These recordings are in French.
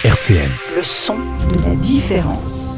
RCN. Le son de la différence.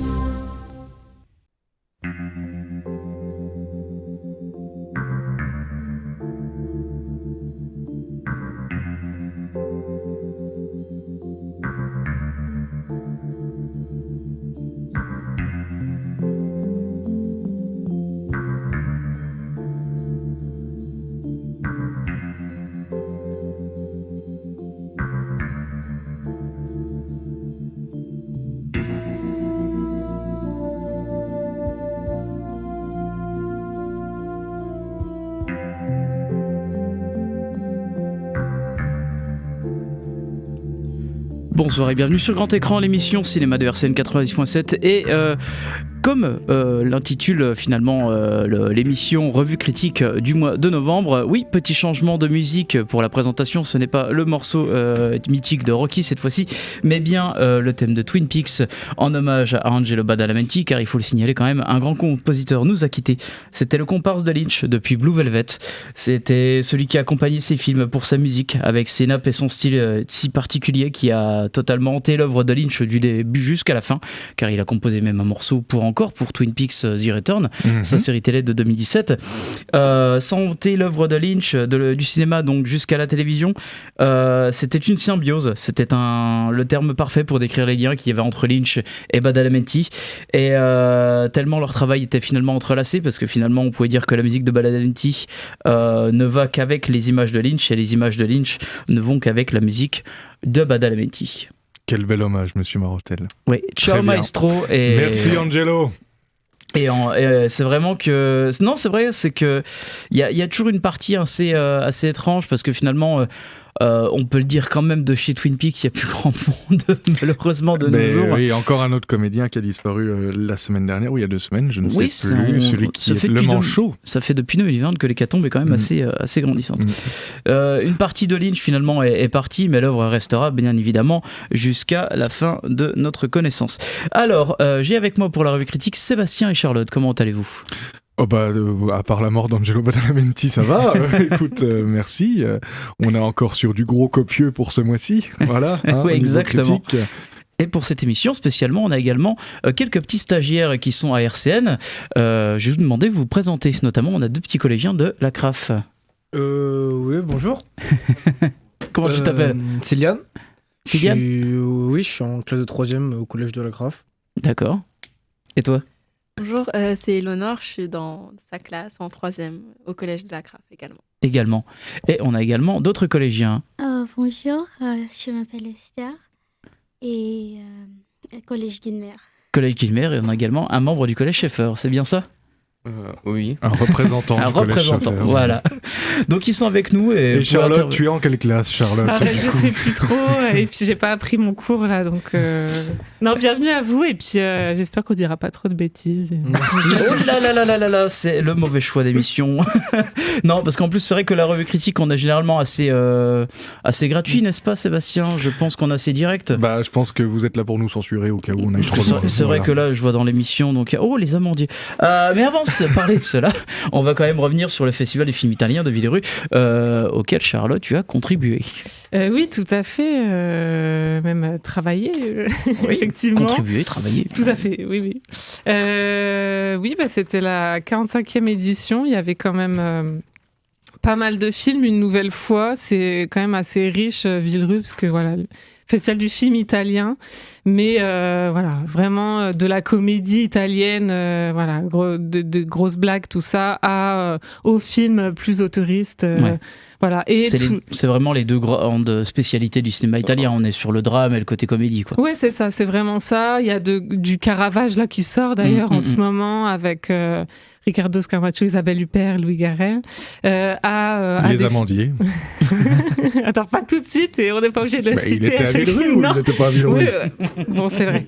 Bonsoir et bienvenue sur Grand Écran, l'émission cinéma de RCN 90.7 et comme l'intitule finalement l'émission Revue critique du mois de novembre, oui, petit changement de musique pour la présentation, ce n'est pas le morceau mythique de Rocky cette fois-ci, mais bien le thème de Twin Peaks en hommage à Angelo Badalamenti, car il faut le signaler quand même, un grand compositeur nous a quittés. C'était le comparse de Lynch depuis Blue Velvet, c'était celui qui a accompagné ses films pour sa musique, avec ses nappes et son style si particulier qui a totalement hanté l'œuvre de Lynch du début jusqu'à la fin, car il a composé même un morceau pour Twin Peaks The Return, sa série télé de 2017. Sans hanter l'œuvre de Lynch, du cinéma donc jusqu'à la télévision, c'était une symbiose, c'était le terme parfait pour décrire les liens qu'il y avait entre Lynch et Badalamenti, et tellement leur travail était finalement entrelacé, parce que finalement on pouvait dire que la musique de Badalamenti ne va qu'avec les images de Lynch, et les images de Lynch ne vont qu'avec la musique de Badalamenti. Quel bel hommage, monsieur Marotel. Oui, ciao maestro. Et... Merci Angelo. Et c'est vraiment que... Non, c'est vrai, c'est que il y a toujours une partie assez étrange, parce que finalement... on peut le dire quand même, de chez Twin Peaks, il n'y a plus grand monde malheureusement de nos jours. Oui, encore un autre comédien qui a disparu la semaine dernière, ou il y a 2 semaines, je ne sais plus, celui qui est le manchot. Ça fait depuis 2020 que l'hécatombe est quand même assez grandissante. Une partie de Lynch finalement est partie, mais l'œuvre restera bien évidemment jusqu'à la fin de notre connaissance. Alors, j'ai avec moi pour la revue critique Sébastien et Charlotte, comment allez-vous ? À part la mort d'Angelo Badalamenti, ça va. Écoute, merci. On est encore sur du gros copieux pour ce mois-ci. Voilà. Oui, exactement. Et pour cette émission, spécialement, on a également quelques petits stagiaires qui sont à RCN. Je vais vous demander de vous présenter. Notamment, on a 2 petits collégiens de la CRAF. Oui, bonjour. Comment tu t'appelles ? Céliane. Céliane ? Oui, je suis en classe de 3e au collège de la CRAF. D'accord. Et toi ? Bonjour, c'est Éléonore, je suis dans sa classe en 3e au collège de la CRAF également. Et on a également d'autres collégiens. Bonjour, je m'appelle Esther et collège Guilmer. Collège Guilmer, et on a également un membre du collège Schaeffer, c'est bien ça ? Oui. Un représentant. Voilà. Donc ils sont avec nous. Et Charlotte, tu es en quelle classe, Charlotte ? Je sais plus trop, et puis j'ai pas appris mon cours là, donc non, bienvenue à vous, et puis j'espère qu'on dira pas trop de bêtises. Merci. Oh là, c'est le mauvais choix d'émission. Non, parce qu'en plus c'est vrai que la revue critique on est généralement assez gratuit, n'est-ce pas Sébastien ? Je pense qu'on est assez direct. Je pense que vous êtes là pour nous censurer au cas où on a eu trop de... C'est vrai que là je vois dans l'émission, donc les amandiers. Mais avant de parler de cela, on va quand même revenir sur le festival des films italiens de Villerupt auquel Charlotte tu as contribué. Oui, tout à fait, même travaillé, oui, effectivement. Contribuer, travailler. Tout à fait, oui. Oui, c'était la 45e édition, il y avait quand même pas mal de films une nouvelle fois, c'est quand même assez riche Villerupt, parce que voilà, le festival du film italien, mais voilà, vraiment de la comédie italienne, voilà, de grosses blagues, tout ça, aux films plus autoristes. Ouais. Voilà. Et c'est vraiment les 2 grandes spécialités du cinéma italien. On est sur le drame et le côté comédie, quoi. Ouais, c'est ça, c'est vraiment ça. Il y a du Caravage là qui sort d'ailleurs en ce moment avec Riccardo Scaramaccio, Isabelle Huppert, Louis Garrel. Les amandiers. Attends, pas tout de suite, et on n'est pas obligé de le citer. Il était à Villerupt ou il n'était pas à Villerupt ? Oui. Bon, c'est vrai.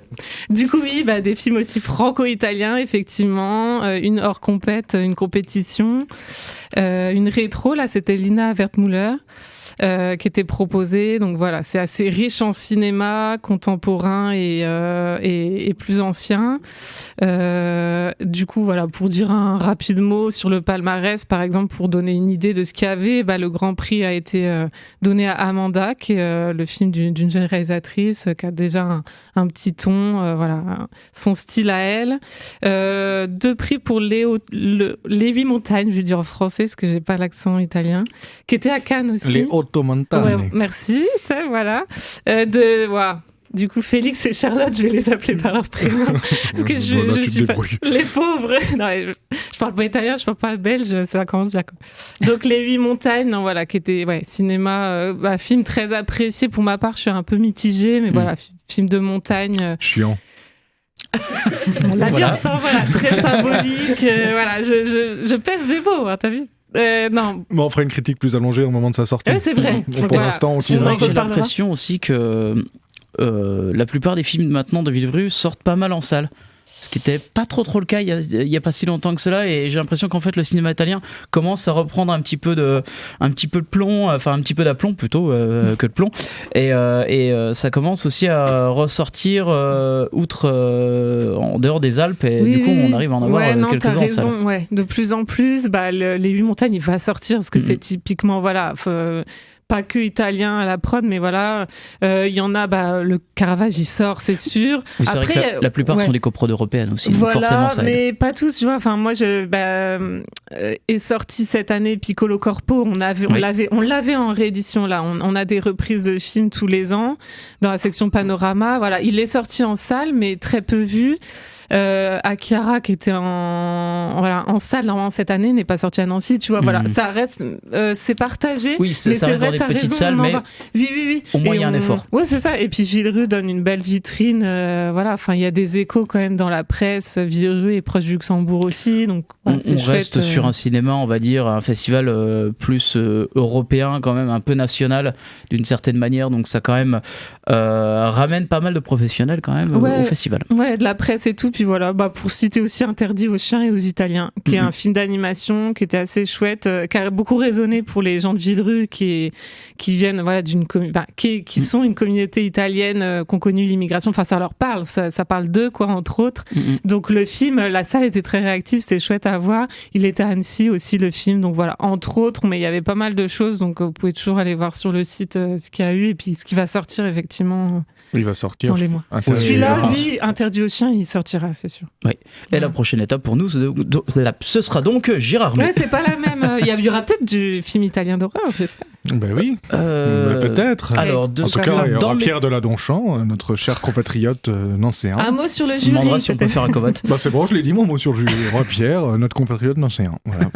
Du coup, oui, des films aussi franco-italiens, effectivement. Une hors compète, une compétition. Une rétro, là, c'était Lina Wertmüller. qui était proposé. Donc voilà, c'est assez riche en cinéma contemporain et plus ancien. Du coup, voilà, pour dire un rapide mot sur le palmarès, par exemple, pour donner une idée de ce qu'il y avait, le Grand Prix a été donné à Amanda, qui est le film d'une jeune réalisatrice qui a déjà un petit ton, son style à elle. 2 prix pour Lévi Montagne, je vais dire en français parce que j'ai pas l'accent italien, qui était à Cannes aussi. Les Ottomontagne. Ouais, merci, ça, voilà. Du coup, Félix et Charlotte, je vais les appeler par leur prénom. Parce que je suis pas... Les pauvres. Non, je parle pas italien, je parle pas belge, ça commence bien. Donc, Les 8 montagnes, qui était cinéma, film très apprécié. Pour ma part, je suis un peu mitigée, mais voilà, film de montagne. Chiant. On l'a vu ensemble, très symbolique. Je pèse mes mots, t'as vu? Non. Mais on fera une critique plus allongée au moment de sa sortie. C'est vrai. Pour l'instant, c'est vrai que j'ai l'impression aussi que la plupart des films maintenant de Villeneuve sortent pas mal en salle. Ce qui n'était pas trop le cas il y a pas si longtemps que cela, et j'ai l'impression qu'en fait le cinéma italien commence à reprendre un petit peu de plomb, enfin un petit peu d'aplomb plutôt que de plomb, et ça commence aussi à ressortir outre en dehors des Alpes, et du coup on arrive à en avoir quelques-uns en salle. Ouais, de plus en plus, les 8 montagnes il va sortir parce que c'est typiquement pas que italien à la prod, mais il y en a, le Caravage il sort, c'est sûr. Oui, c'est vrai que la plupart sont des coprods européennes aussi, donc forcément ça aide. Mais pas tous, tu vois. Enfin, moi, est sorti cette année Piccolo Corpo, on l'avait en réédition là. On a des reprises de films tous les ans dans la section Panorama. Voilà, il est sorti en salle, mais très peu vu. Akira qui était en salle normalement cette année n'est pas sorti à Nancy, tu vois. Voilà, ça reste c'est partagé. Oui, ça reste dans des petites salles, mais oui. Au moins il y a un effort. Ouais, c'est ça. Et puis Villerue donne une belle vitrine. Enfin, il y a des échos quand même dans la presse. Villerue est proche du Luxembourg aussi, donc on reste sur un cinéma, on va dire, un festival plus européen quand même, un peu national d'une certaine manière. Donc ça quand même ramène pas mal de professionnels quand même au festival. Ouais, de la presse et tout. Puis voilà, pour citer aussi Interdit aux chiens et aux Italiens, qui est un film d'animation qui était assez chouette, qui a beaucoup résonné pour les gens de Villerue qui viennent qui sont une communauté italienne qui ont connu l'immigration. Enfin, ça leur parle, ça parle d'eux, quoi, entre autres. Donc le film, la salle était très réactive, c'était chouette à voir. Il était à Annecy aussi, le film. Donc voilà, entre autres, mais il y avait pas mal de choses. Donc vous pouvez toujours aller voir sur le site ce qu'il y a eu et puis ce qui va sortir effectivement. Il va sortir dans les mois. Celui-là, lui, Interdit aux chiens, il sortira, c'est sûr. Oui. Et la prochaine étape pour nous, ce sera donc Gérard May. Ouais, c'est pas la même. Il y aura peut-être du film italien d'horreur, j'espère. Ben oui, peut-être. Alors, en tout cas, il y aura Pierre Deladonchamp, notre cher compatriote nancéen. Un mot sur le jury. On demandera si on peut faire un covote. C'est bon, je l'ai dit, mon mot sur le jury. Il y aura Pierre, notre compatriote nancéen. Voilà.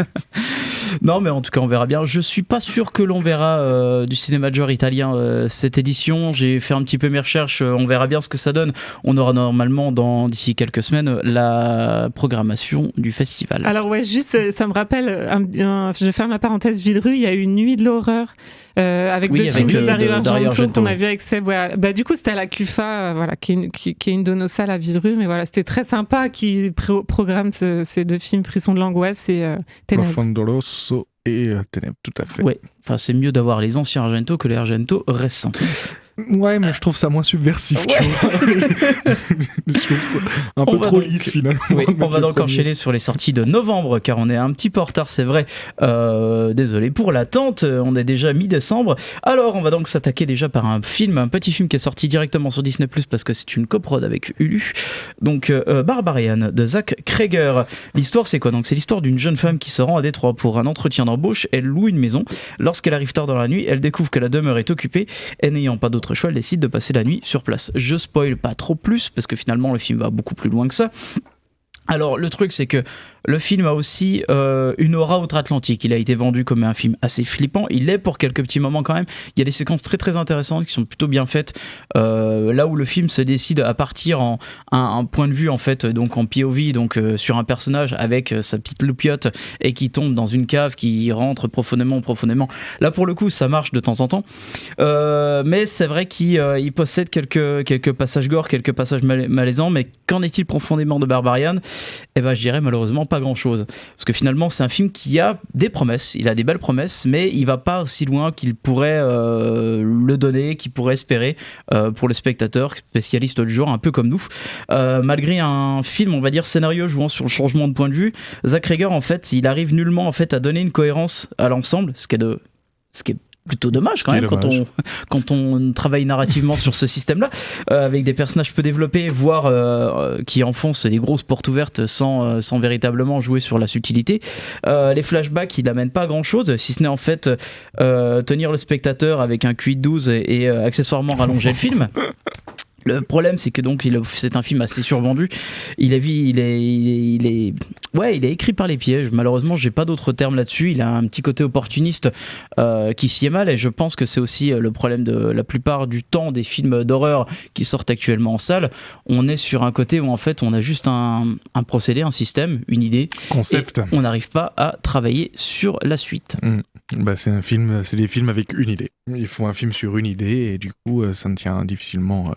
Non, mais en tout cas, on verra bien. Je suis pas sûr que l'on verra du cinéma de genre italien cette édition. J'ai fait un petit peu mes recherches. On verra bien ce que ça donne. On aura normalement, d'ici quelques semaines, la programmation du festival. Alors ouais, juste, ça me rappelle, je ferme la parenthèse Villerue, il y a eu une nuit de l'horreur avec deux films de Dario Argento qu'on a vu avec Seb. Du coup, c'était à la CUFA, qui est une de nos salles à Villerue. Mais voilà, c'était très sympa qui programme ces 2 films, Frisson de l'angoisse et Ténèbres. Profondo Rosso et Ténèbres, tout à fait. Ouais, enfin, c'est mieux d'avoir les anciens Argento que les Argento récents. Ouais, mais je trouve ça moins subversif, tu vois. Je trouve ça un peu trop lisse, finalement. Oui, on va donc enchaîner sur les sorties de novembre, car on est un petit peu en retard, c'est vrai. Désolé pour l'attente, on est déjà mi-décembre. Alors, on va donc s'attaquer déjà par un petit film qui est sorti directement sur Disney+, parce que c'est une coprode avec Hulu. Donc, Barbarian, de Zach Cregger. L'histoire, c'est quoi? Donc, c'est l'histoire d'une jeune femme qui se rend à Détroit pour un entretien d'embauche. Elle loue une maison. Lorsqu'elle arrive tard dans la nuit, elle découvre que la demeure est occupée, et n'ayant pas d'autre choix, elle décide de passer la nuit sur place. Je spoil pas trop plus parce que finalement le film va beaucoup plus loin que ça. Alors le truc c'est que le film a aussi une aura outre-Atlantique. Il a été vendu comme un film assez flippant. Il l'est pour quelques petits moments quand même. Il y a des séquences très très intéressantes qui sont plutôt bien faites. Là où le film se décide à partir en un point de vue en fait, donc en POV, donc sur un personnage avec sa petite loupiote et qui tombe dans une cave, qui rentre profondément. Là pour le coup ça marche de temps en temps. Mais c'est vrai qu'il possède quelques passages gore, quelques passages malaisants. Mais qu'en est-il profondément de Barbarian ? Eh ben, je dirais malheureusement pas grand-chose. Parce que finalement, c'est un film qui a des promesses, il a des belles promesses, mais il va pas aussi loin qu'il pourrait le donner, qu'il pourrait espérer pour le spectateur, spécialiste du genre, un peu comme nous. Malgré un film, on va dire, scénario jouant sur le changement de point de vue, Zach Rager, en fait, il arrive nullement en fait, à donner une cohérence à l'ensemble, ce qui est plutôt dommage quand même quand on travaille narrativement sur ce système-là, avec des personnages peu développés, voire qui enfoncent des grosses portes ouvertes sans véritablement jouer sur la subtilité. Les flashbacks, ils n'amènent pas à grand-chose, si ce n'est en fait tenir le spectateur avec un QI de 12 et accessoirement rallonger le film. Le problème, c'est que donc c'est un film assez survendu. Il est écrit par les pièges. Malheureusement, j'ai pas d'autres termes là-dessus. Il a un petit côté opportuniste qui s'y est mal, et je pense que c'est aussi le problème de la plupart du temps des films d'horreur qui sortent actuellement en salle. On est sur un côté où en fait on a juste un procédé, un système, une idée, concept. Et on n'arrive pas à travailler sur la suite. Bah, c'est des films avec une idée. Il faut un film sur une idée, et du coup ça ne tient difficilement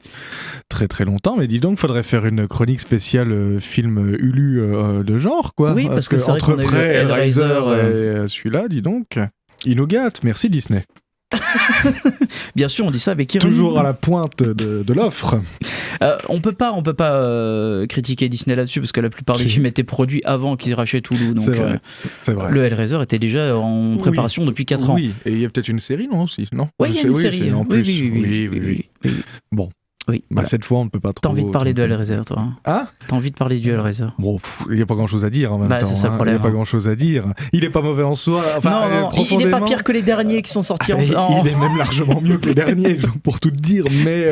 très très longtemps. Mais dis donc, faudrait faire une chronique spéciale film Hulu de genre, quoi. Oui, parce que c'est entre vrai qu'on près Hellraiser et celui-là, dis donc, il nous gâte. Merci Disney. Bien sûr, on dit ça avec ironie. Toujours à la pointe de l'offre. On peut pas critiquer Disney là-dessus, parce que la plupart des films étaient produits avant qu'ils rachètent Hulu. Donc, c'est vrai. Le Hellraiser était déjà en préparation depuis 4 ans. Oui, et il y a peut-être une série, non, aussi, non? Oui, il y a une série. En plus. Oui. Bon. Oui, voilà. Cette fois, on ne peut pas trop... T'as envie de parler de Hellraiser, toi? Ah, t'as envie de parler du Hellraiser? Bon, il n'y a pas grand-chose à dire en même temps. C'est ça le problème. Il n'y a pas grand-chose à dire. Il n'est pas mauvais en soi. Enfin, non, il n'est pas pire que les derniers qui sont sortis en... Il est même largement mieux que les derniers, pour tout te dire. Mais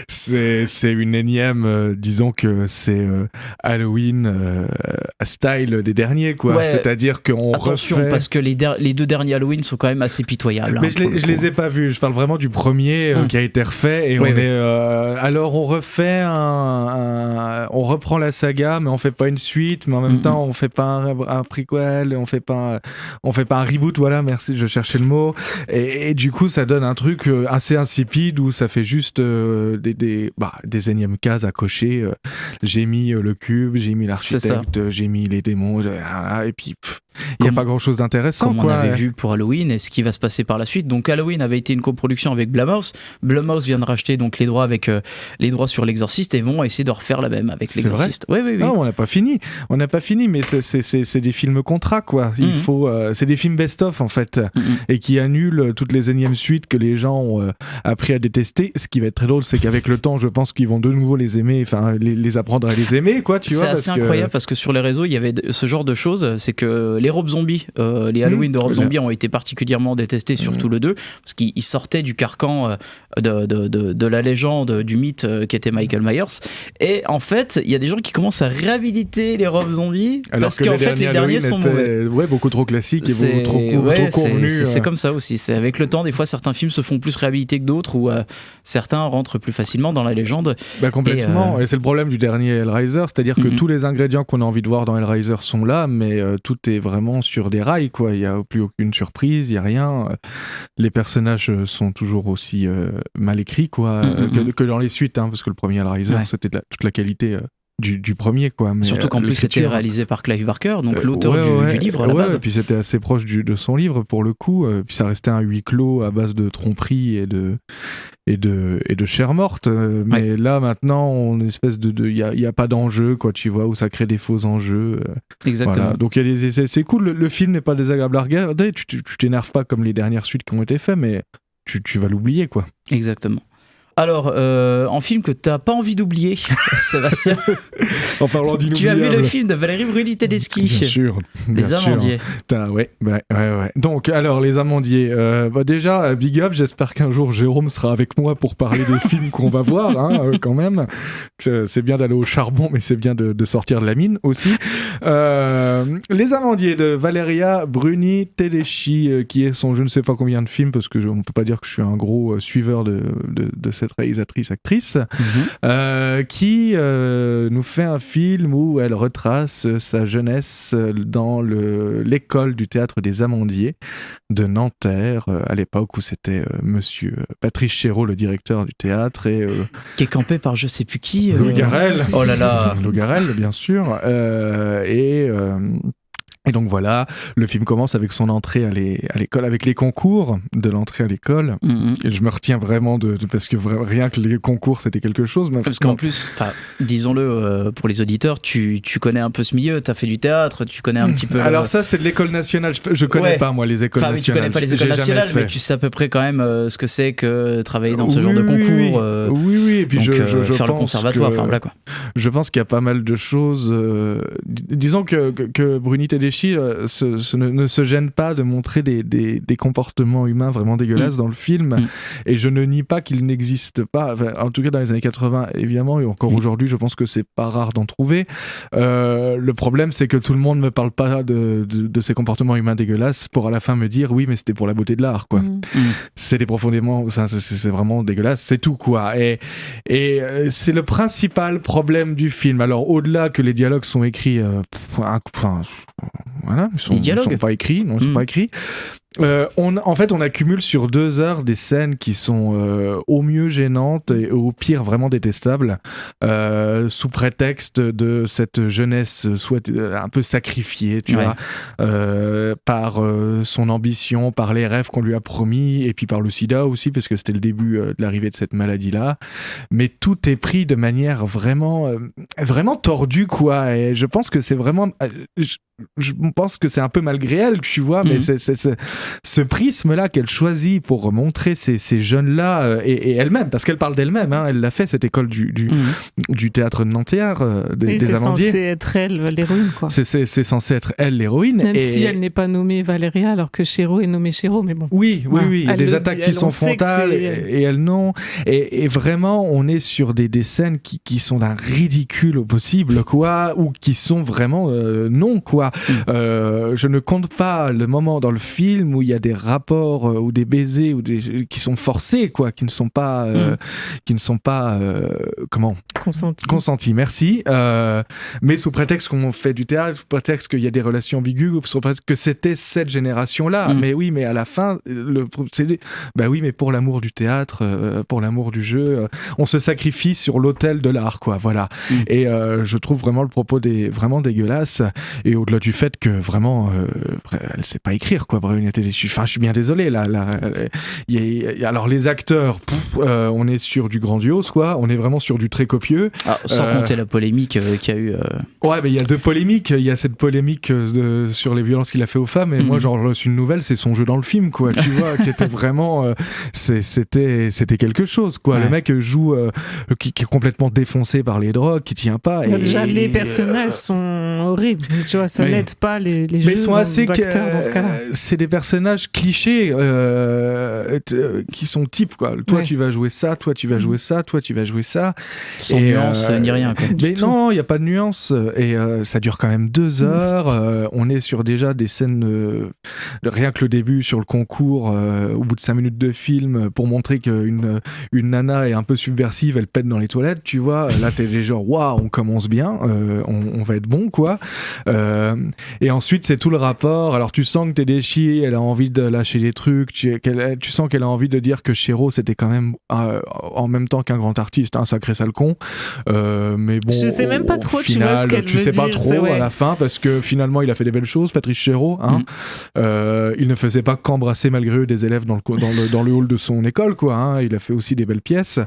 c'est une énième... disons que c'est Halloween style des derniers, quoi. Ouais, c'est-à-dire qu'on attention, refait... parce que les 2 derniers Halloween sont quand même assez pitoyables. Mais je les ai pas vus. Je parle vraiment du premier qui a été refait. Et on est... alors on refait on reprend la saga, mais on fait pas une suite, mais en même temps on fait pas un prequel, on fait pas un reboot, voilà, merci, je cherchais le mot, et du coup ça donne un truc assez insipide où ça fait juste des énièmes cases à cocher. J'ai mis le cube, j'ai mis l'architecte, j'ai mis les démons, et puis il n'y a pas grand chose d'intéressant, comme on avait vu pour Halloween, et ce qui va se passer par la suite. Donc Halloween avait été une coproduction avec Blumhouse vient de racheter donc les droits avec les droits sur l'Exorciste, et vont essayer de refaire la même avec l'Exorciste. Oui. Non, on n'a pas fini, mais c'est des films contrats, quoi. Il faut, c'est des films best-of en fait, et qui annulent toutes les énièmes suites que les gens ont appris à détester. Ce qui va être très drôle, c'est qu'avec le temps, je pense qu'ils vont de nouveau les aimer, enfin les apprendre à les aimer, quoi. Tu vois, c'est assez incroyable, parce que sur les réseaux, il y avait ce genre de choses. C'est que les Rob Zombie, les Halloween de Rob Zombie ont été particulièrement détestés, surtout le 2, parce qu'ils sortaient du carcan de la légende, du mythe qui était Michael Myers. Et en fait, il y a des gens qui commencent à réhabiliter les Rob Zombies, parce qu'en fait les derniers sont mauvais. Ouais, beaucoup trop classiques et trop convenus. C'est comme ça aussi. C'est avec le temps, des fois certains films se font plus réhabiliter que d'autres, ou certains rentrent plus facilement dans la légende. Complètement. Et c'est le problème du dernier Hellraiser, c'est-à-dire que tous les ingrédients qu'on a envie de voir dans Hellraiser sont là, mais tout est vraiment sur des rails, quoi. Il n'y a plus aucune surprise, il n'y a rien. Les personnages sont toujours aussi mal écrits, quoi, que dans les suites, parce que le premier Hellraiser, c'était toute la qualité du premier, quoi. Mais surtout qu'en plus c'était réalisé par Clive Barker, donc l'auteur du livre à la base. Et puis c'était assez proche de son livre pour le coup, puis ça restait un huis clos à base de tromperie et de chair morte, mais là maintenant on espèce il y a pas d'enjeu, quoi, tu vois, où ça crée des faux enjeux. Exactement. Voilà. Donc il y a des essais, c'est cool, le film n'est pas désagréable à regarder, tu t'énerves pas comme les dernières suites qui ont été faites, mais tu vas l'oublier, quoi. Exactement. Alors, en film que t'as pas envie d'oublier, Sébastien. En parlant d'inoubliable. Tu as vu le film de Valérie Bruni-Tedeschi. Bien sûr. Les Amandiers. Ouais. Donc, alors, Les Amandiers. Déjà, big up, j'espère qu'un jour Jérôme sera avec moi pour parler des films qu'on va voir, quand même. C'est bien d'aller au charbon, mais c'est bien de sortir de la mine aussi. Les Amandiers de Valeria Bruni Tedeschi, qui est son je ne sais pas combien de films, parce qu'on ne peut pas dire que je suis un gros suiveur de cette réalisatrice-actrice, qui nous fait un film où elle retrace sa jeunesse dans l'école du théâtre des Amandiers de Nanterre, à l'époque où c'était monsieur Patrice Chéreau, le directeur du théâtre, et qui est campé par je sais plus qui. Louis Garrel. Oh là là. Louis Garrel, bien sûr. Et donc voilà, le film commence avec son entrée à l'école, avec les concours de l'entrée à l'école. Et je me retiens vraiment parce que rien que les concours, c'était quelque chose. Parce qu'en plus, disons-le, pour les auditeurs, tu connais un peu ce milieu, tu as fait du théâtre, tu connais un petit peu... Alors ça, c'est de l'école nationale. Je connais pas, moi, les écoles nationales. Tu connais pas les écoles nationales, mais tu sais à peu près quand même ce que c'est que travailler dans ce genre de concours. Oui. Et puis donc, je faire pense le conservatoire, voilà quoi. Je pense qu'il y a pas mal de choses... disons que Bruni Tedeschi ne se gêne pas de montrer des comportements humains vraiment dégueulasses dans le film, et je ne nie pas qu'il n'existe pas, en tout cas dans les années 80 évidemment, et encore aujourd'hui je pense que c'est pas rare d'en trouver. Le problème c'est que tout le monde me parle pas de ces comportements humains dégueulasses pour à la fin me dire oui mais c'était pour la beauté de l'art quoi. C'est profondément, c'est vraiment dégueulasse, c'est tout quoi, et c'est le principal problème du film. Alors au-delà que les dialogues sont écrits voilà, ils sont pas écrits, non, ils sont pas écrits. En fait, on accumule sur 2 heures des scènes qui sont au mieux gênantes et au pire vraiment détestables, sous prétexte de cette jeunesse soit un peu sacrifiée, tu vois, par son ambition, par les rêves qu'on lui a promis, et puis par le sida aussi, parce que c'était le début de l'arrivée de cette maladie-là. Mais tout est pris de manière vraiment, vraiment tordue, quoi. Et je pense que c'est vraiment... Je pense que c'est un peu malgré elle, tu vois, mais c'est ce prisme-là qu'elle choisit pour montrer ces jeunes-là, et elle-même, parce qu'elle parle d'elle-même, hein, elle l'a fait, cette école du théâtre de Nanterre, des Amandiers. C'est censé être elle, l'héroïne, quoi. C'est censé être elle, l'héroïne. Même si elle n'est pas nommée Valéria, alors que Chéreau est nommé Chéreau, mais bon. Oui, il y a des attaques qui sont frontales, et elles non. Et vraiment, on est sur des scènes qui sont d'un ridicule au possible, quoi, ou qui sont vraiment non, quoi. Je ne compte pas le moment dans le film où il y a des rapports ou des baisers qui sont forcés, quoi, qui ne sont pas consentis, merci, mais sous prétexte qu'on fait du théâtre, sous prétexte qu'il y a des relations ambiguës, sous prétexte que c'était cette génération-là. Mais oui, mais à la fin oui, mais pour l'amour du théâtre, pour l'amour du jeu, on se sacrifie sur l'autel de l'art, quoi, voilà. Et je trouve vraiment le propos vraiment dégueulasse, et au-delà du fait que vraiment elle sait pas écrire, quoi, je suis bien désolé là, alors les acteurs, on est sur du grandiose, quoi, on est vraiment sur du très copieux, sans compter la polémique qu'il y a eu ouais, mais il y a 2 polémiques, il y a cette polémique sur les violences qu'il a fait aux femmes, et moi genre une nouvelle, c'est son jeu dans le film, quoi, tu vois, qui était vraiment c'était quelque chose, quoi. Le mec joue qui est complètement défoncé par les drogues, qui tient pas, et déjà les personnages sont horribles, tu vois, ça n'aide pas les jeux, mais ils sont assez d'acteurs dans ce cas-là. C'est des personnages clichés qui sont types, quoi. Toi tu vas jouer ça, toi tu vas jouer ça, toi tu vas jouer ça, sans nuance ni rien, quoi. Mais non, il n'y a pas de nuance, et ça dure quand même 2 heures. On est sur déjà des scènes, rien que le début sur le concours, au bout de 5 minutes de film, pour montrer qu'une nana est un peu subversive, elle pète dans les toilettes, tu vois. Là t'es genre waouh, on commence bien, on va être bon, quoi. Et ensuite c'est tout le rapport. Alors tu sens que Tedeschi, elle a envie de lâcher des trucs, tu sens qu'elle a envie de dire que Chéreau c'était quand même en même temps qu'un grand artiste un sacré sale con, mais bon, je sais même pas trop, final, tu vois ce qu'elle tu veut sais pas dire, trop à la fin, parce que finalement il a fait des belles choses, Patrice Chéreau, hein. Il ne faisait pas qu'embrasser malgré eux des élèves dans le hall de son école, quoi, hein. Il a fait aussi des belles pièces,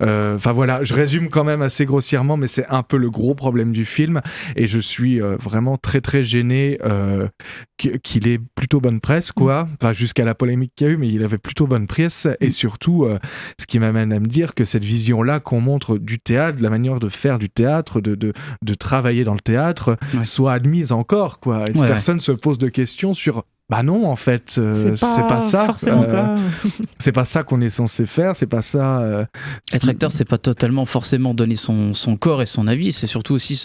enfin voilà, je résume quand même assez grossièrement, mais c'est un peu le gros problème du film, et je suis vraiment très très gêné qu'il ait plutôt bonne presse, quoi, enfin jusqu'à la polémique qu'il y a eu, mais il avait plutôt bonne presse, et surtout ce qui m'amène à me dire que cette vision-là qu'on montre du théâtre, de la manière de faire du théâtre, de travailler dans le théâtre, soit admise encore, quoi. Et personne se pose de questions sur bah non, en fait, c'est pas ça. Forcément ça. C'est pas ça qu'on est censé faire, c'est pas ça. Être acteur, c'est pas totalement forcément donner son corps et son avis, c'est surtout aussi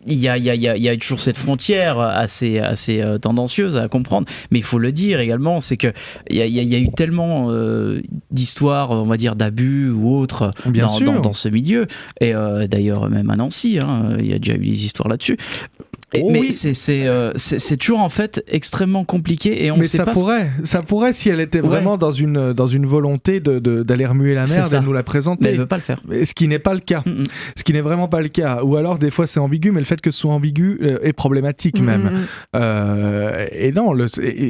il y a toujours cette frontière assez tendancieuse à comprendre, mais il faut le dire également, c'est que il y a eu tellement d'histoires, on va dire, d'abus ou autres dans ce milieu, et d'ailleurs même à Nancy, il y a déjà eu des histoires là-dessus. Mais c'est toujours en fait extrêmement compliqué et on sait pas. Ça pourrait si elle était vraiment dans une volonté d'aller remuer la merde et nous la présenter. Mais elle veut pas le faire. Ce qui n'est pas le cas. Ce qui n'est vraiment pas le cas. Ou alors des fois c'est ambigu, mais le fait que ce soit ambigu est problématique même. Et non,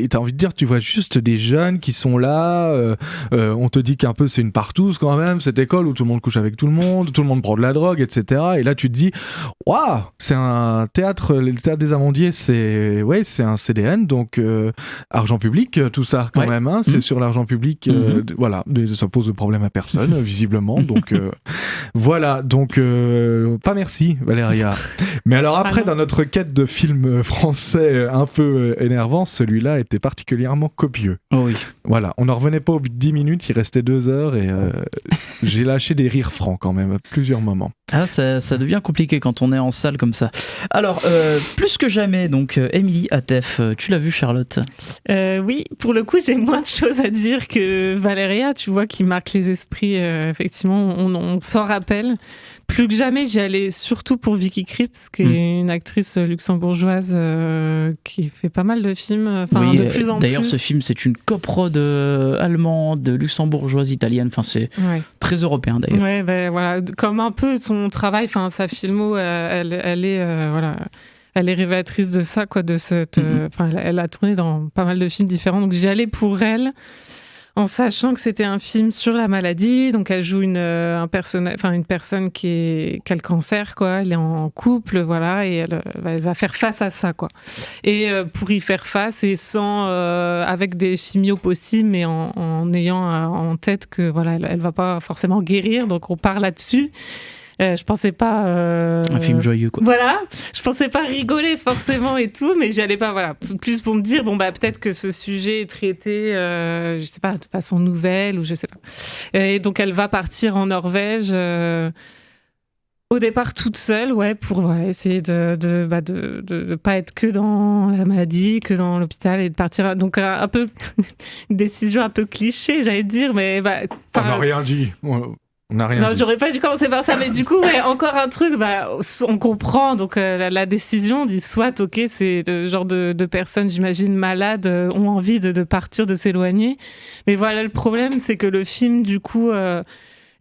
t'as envie de dire, tu vois juste des jeunes qui sont là. On te dit qu'un peu c'est une partouze quand même, cette école où tout le monde couche avec tout le monde prend de la drogue, etc. Et là tu te dis, waouh, c'est un théâtre. Le théâtre des Amandiers, c'est un CDN, donc argent public, tout ça quand même, c'est sur l'argent public, voilà, ça pose de problème à personne, visiblement, donc voilà, donc pas merci Valéria. Mais alors après, dans notre quête de films français un peu énervants, celui-là était particulièrement copieux. Oh oui. Voilà, on n'en revenait pas au bout de 10 minutes, il restait 2 heures et j'ai lâché des rires francs quand même à plusieurs moments. Ah, ça devient compliqué quand on est en salle comme ça. Alors, plus que jamais, donc, Émilie Atef, tu l'as vu, Charlotte ? Oui, pour le coup, j'ai moins de choses à dire que Valéria, tu vois, qui marque les esprits. Effectivement, on s'en rappelle. Plus que jamais, j'y allais surtout pour Vicky Krieps, qui est une actrice luxembourgeoise qui fait pas mal de films, de plus en plus. D'ailleurs, ce film, c'est une coprode allemande, luxembourgeoise, italienne. Enfin, c'est très européen, d'ailleurs. Ouais, ben voilà, comme un peu son travail, enfin, sa filmo, elle est voilà. Elle est révélatrice de ça, quoi, de cette. Elle a tourné dans pas mal de films différents, donc j'y allais pour elle, en sachant que c'était un film sur la maladie. Donc elle joue une personne qui a le cancer, quoi. Elle est en couple, voilà, et elle va faire face à ça, quoi. Et pour y faire face, et sans avec des chimios possibles, mais en ayant en tête que voilà, elle va pas forcément guérir. Donc on part là-dessus. Je pensais pas un film joyeux, quoi. Voilà, je pensais pas rigoler forcément et tout, mais j'allais pas, voilà, plus pour me dire peut-être que ce sujet est traité je sais pas, de façon nouvelle ou je sais pas. Et donc elle va partir en Norvège au départ toute seule, pour essayer de pas être que dans la maladie, que dans l'hôpital, et de partir, donc un peu une décision un peu cliché, j'allais dire, mais on n'a rien dit. On n'a rien dit. J'aurais pas dû commencer par ça, mais du coup, encore un truc, on comprend, donc la décision dit soit, ok, c'est le genre de personnes, j'imagine, malades, ont envie de partir, de s'éloigner. Mais voilà, le problème, c'est que le film, du coup,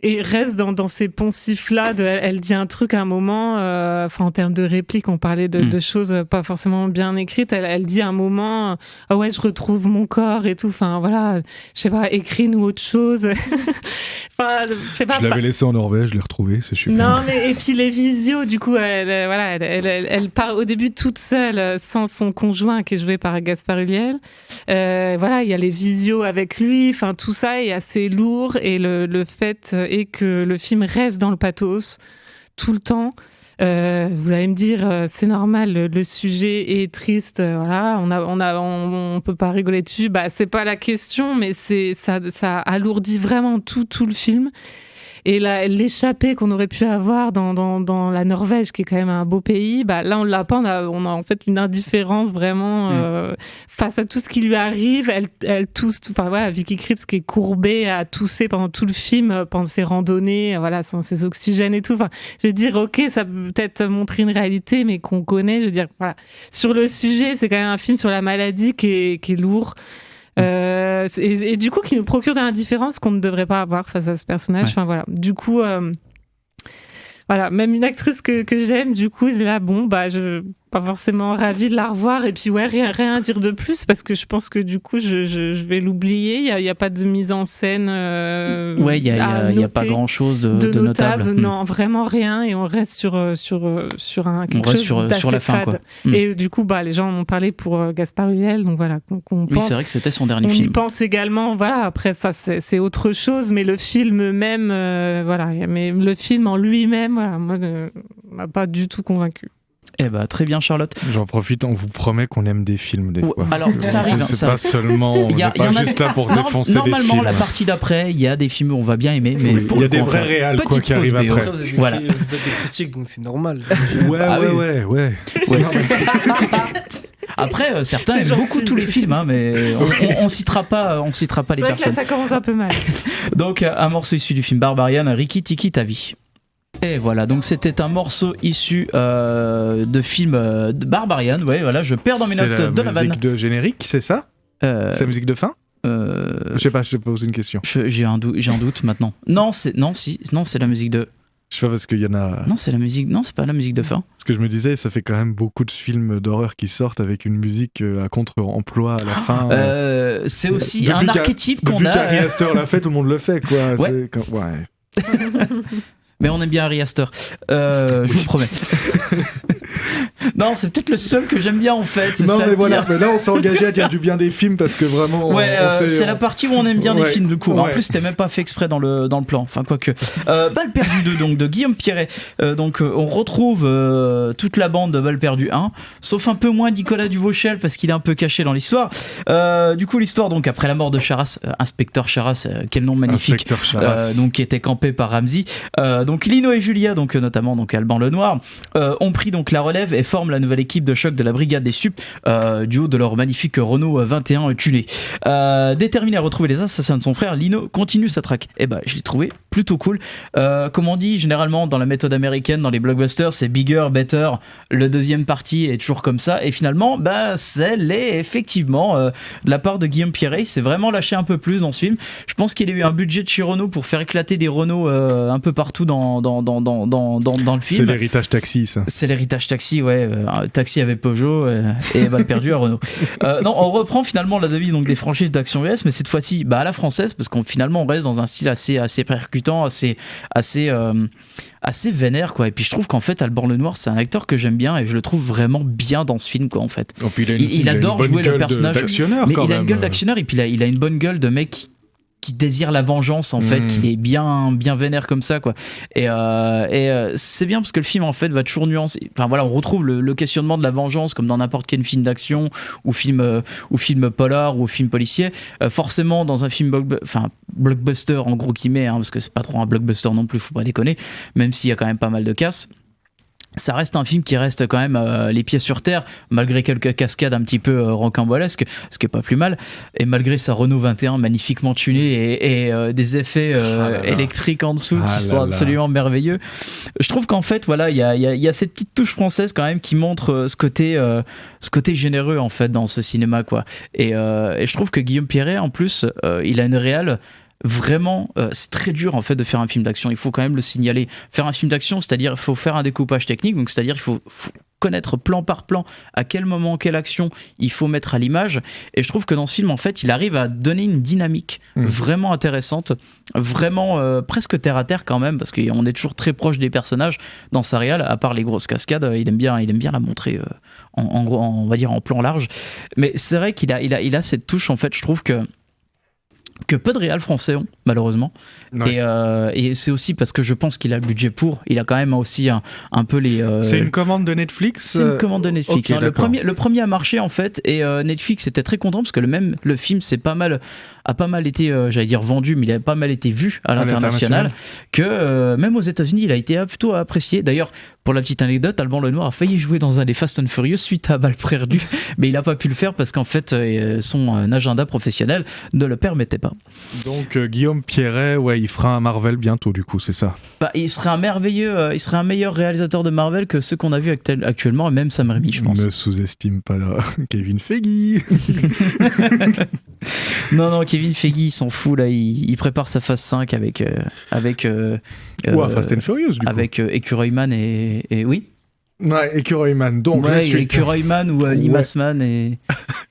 et reste dans ces poncifs-là. Elle dit un truc à un moment, en termes de réplique, on parlait de choses pas forcément bien écrites. Elle dit à un moment, ah ouais, je retrouve mon corps et tout. Enfin voilà, je sais pas, écris-nous autre chose. Je l'avais laissé en Norvège, je l'ai retrouvé, c'est super. Non, mais et puis les visios, du coup, elle part au début toute seule, sans son conjoint qui est joué par Gaspard Ulliel. Voilà, il y a les visios avec lui. Enfin, tout ça est assez lourd, et le fait est que le film reste dans le pathos tout le temps. Vous allez me dire, c'est normal, le sujet est triste, voilà, on peut pas rigoler dessus. C'est pas la question, mais ça alourdit vraiment tout le film. Et l'échappée qu'on aurait pu avoir dans la Norvège, qui est quand même un beau pays, là on l'a pas, on a en fait une indifférence vraiment face à tout ce qui lui arrive. Elle tousse, Vicky Krieps qui est courbée à tousser pendant tout le film, pendant ses randonnées, voilà, ses oxygènes et tout. Enfin, je veux dire, ok, ça peut peut-être montrer une réalité, mais qu'on connaît. Je veux dire, voilà, sur le sujet, c'est quand même un film sur la maladie qui est lourd. Et du coup qui nous procure de l'indifférence qu'on ne devrait pas avoir face à ce personnage. Enfin voilà, du coup voilà, même une actrice que j'aime, du coup là je pas forcément ravie de la revoir, et puis rien à dire de plus, parce que je pense que du coup je vais l'oublier. Il y a pas de mise en scène il y a pas grand chose de notable. Non, vraiment rien, et on reste sur quelque chose d'assez sur la fin, fade. Et du coup les gens en ont parlé pour Gaspard Ulliel, donc voilà, oui, c'est vrai que c'était son dernier film. On y pense également, voilà, après ça c'est autre chose, mais le film même mais le film en lui-même, voilà, moi m'a pas du tout convaincu. Eh bah, très bien, Charlotte. J'en profite, on vous promet qu'on aime des films des fois. Alors, ça arrive. C'est pas seulement, on n'est pas juste là pour défoncer des films. Normalement, la partie d'après, il y a des films où on va bien aimer, mais il y a des vrais réals quoi qui arrivent après. Voilà. Vous faites des critiques, donc c'est normal. Ouais. Après, certains aiment beaucoup tous les films, hein, mais on citera pas les c'est vrai personnes. Que là, ça commence un peu mal. Donc, un morceau issu du film Barbarian, Rikki Tikki Tavi. Et voilà, donc c'était un morceau issu de film de Barbarian. Ouais, voilà, je perds dans mes notes de la vanne. C'est la musique de générique, c'est ça C'est la musique de fin Je sais pas, je te pose une question. J'ai un doute maintenant. Non, c'est la musique de. Je sais pas parce qu'il y en a. Non, c'est pas la musique de fin. Parce que je me disais, ça fait quand même beaucoup de films d'horreur qui sortent avec une musique à contre-emploi à la fin. C'est aussi un archétype qu'on a. Depuis qu'Ari Aster l'a fait, tout le monde le fait, quoi. Ouais. Mais on aime bien Ari Aster. Je vous promets. Non, c'est peut-être le seul que j'aime bien en fait. Non, mais voilà, mais là on s'est engagé à dire du bien des films parce que vraiment. Ouais, c'est la partie où on aime bien des films du coup. Ouais. En plus, c'était même pas fait exprès dans le plan. Enfin, quoique. Balle perdue 2, donc de Guillaume Pierret. Donc, on retrouve toute la bande de Balle perdue 1, sauf un peu moins Nicolas Duvauchel parce qu'il est un peu caché dans l'histoire. Du coup, l'histoire, donc après la mort de Charras, Inspecteur Charras, quel nom magnifique. Inspecteur Charras. Donc, qui était campé par Ramsey. Donc, Lino et Julia, donc notamment donc Alban Lenoir, ont pris donc la relève et forment la nouvelle équipe de choc de la brigade des Sup du haut de leur magnifique Renault 21 tuné. Déterminé à retrouver les assassins de son frère, Lino continue sa traque. Et bah, je l'ai trouvé plutôt cool. Comme on dit généralement dans la méthode américaine, dans les blockbusters, c'est bigger, better. Le deuxième partie est toujours comme ça. Et finalement, bah, c'est effectivement de la part de Guillaume Pierret. Il s'est vraiment lâché un peu plus dans ce film. Je pense qu'il a eu un budget de chez Renault pour faire éclater des Renault un peu partout dans le film. C'est l'héritage taxi, ça. C'est l'héritage taxi, ouais. Taxi avec Peugeot et balle perdue à Renault. Non, on reprend finalement la devise donc des franchises d'action US, mais cette fois-ci à la française, parce qu'on finalement on reste dans un style assez percutant, assez vénère, quoi. Et puis je trouve qu'en fait Alban Lenoir, c'est un acteur que j'aime bien et je le trouve vraiment bien dans ce film, quoi, en fait. Oh, il adore jouer le personnage, mais il a une gueule d'actionneur et puis il a une bonne gueule de mec qui désire la vengeance, en fait, qu'il est bien vénère comme ça, quoi. Et c'est bien parce que le film en fait va toujours nuancer. Enfin voilà, on retrouve le questionnement de la vengeance comme dans n'importe quel film d'action ou film polar ou film policier. Forcément dans un film blockbuster en gros guillemets, parce que c'est pas trop un blockbuster non plus, faut pas déconner, même s'il y a quand même pas mal de casse. Ça reste un film qui reste quand même les pieds sur terre, malgré quelques cascades un petit peu rocambolesques, ce qui est pas plus mal, et malgré sa Renault 21 magnifiquement tunée et des effets électriques en dessous qui sont absolument merveilleux. Je trouve qu'en fait, voilà, il y a cette petite touche française quand même qui montre ce côté généreux en fait dans ce cinéma, quoi. Et je trouve que Guillaume Pierret, en plus, il a une réale. Vraiment, c'est très dur en fait de faire un film d'action. Il faut quand même le signaler. Faire un film d'action, c'est-à-dire il faut faire un découpage technique. Donc c'est-à-dire il faut connaître plan par plan à quel moment, quelle action il faut mettre à l'image. Et je trouve que dans ce film, en fait, il arrive à donner une dynamique vraiment intéressante, vraiment presque terre à terre quand même, parce qu'on est toujours très proche des personnages dans sa réal. À part les grosses cascades, il aime bien la montrer en gros, on va dire en plan large. Mais c'est vrai qu'il a cette touche, en fait. Je trouve que peu de réals français ont, malheureusement. Ouais. Et c'est aussi parce que je pense qu'il a le budget pour. Il a quand même aussi un peu les... C'est une commande de Netflix. C'est une commande de Netflix. Okay, le premier a marché, en fait, et Netflix était très content parce que le film a pas mal été, j'allais dire vendu, mais il a pas mal été vu à l'international, que même aux États-Unis, il a été plutôt apprécié. D'ailleurs, pour la petite anecdote, Alban Lenoir a failli jouer dans un des Fast and Furious suite à Balle perdue, mais il n'a pas pu le faire parce qu'en fait, son agenda professionnel ne le permettait pas. Donc Guillaume Pierret, ouais, il fera un Marvel bientôt, du coup, c'est ça. Bah, il serait un meilleur réalisateur de Marvel que ceux qu'on a vus actuellement, et même Sam Raimi, je pense. Ne sous-estime pas Kevin Feige. Non, Kevin Feige, il s'en fout là. Il prépare sa phase 5 avec Fast and Furious, du coup. Avec Écureuilman et oui. Ouais, Écureuilman. Donc la suite. Écureuilman ou Limassman et.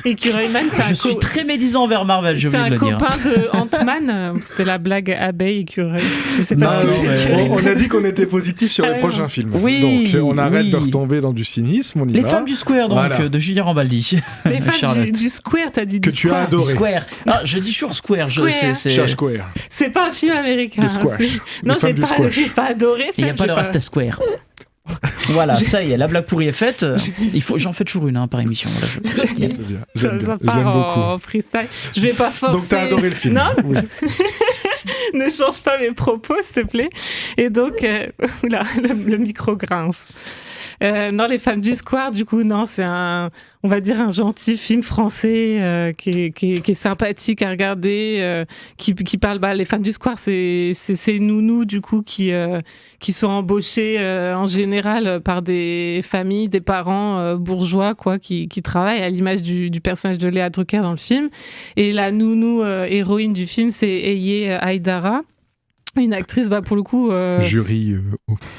Écureuilman, je suis très médisant envers Marvel, je voulais le dire. C'est un copain de Ant-Man. C'était la blague abeille écureuil. Je sais pas ce que c'est. On a dit qu'on était positif sur les prochains films. Oui. Donc on arrête de retomber dans du cynisme. On y les va. femmes du Square, donc, voilà. De Julien Rambaldi. Les femmes du Square, t'as dit que du tu as adoré. Square. Ah, je dis toujours Square. Square. C'est pas un film américain. Du squash. Non, j'ai pas adoré ça. Il n'y a pas de Rasta Square. Voilà, ça y est, la blague pourrie est faite. J'en fais toujours une par émission. Voilà, ça part en freestyle. Je vais pas forcer. Donc t'as adoré le film. Non. Oui. Ne change pas mes propos, s'il te plaît. Et donc, le micro grince. Non, Les Femmes du Square, du coup, non, c'est on va dire un gentil film français qui est sympathique à regarder, qui parle, Les Femmes du Square, c'est ces nounous, du coup, qui sont embauchés en général par des familles, des parents bourgeois, quoi, qui travaillent à l'image du personnage de Léa Drucker dans le film. Et la nounou héroïne du film, c'est Eye Haïdara. Une actrice, pour le coup... Jury.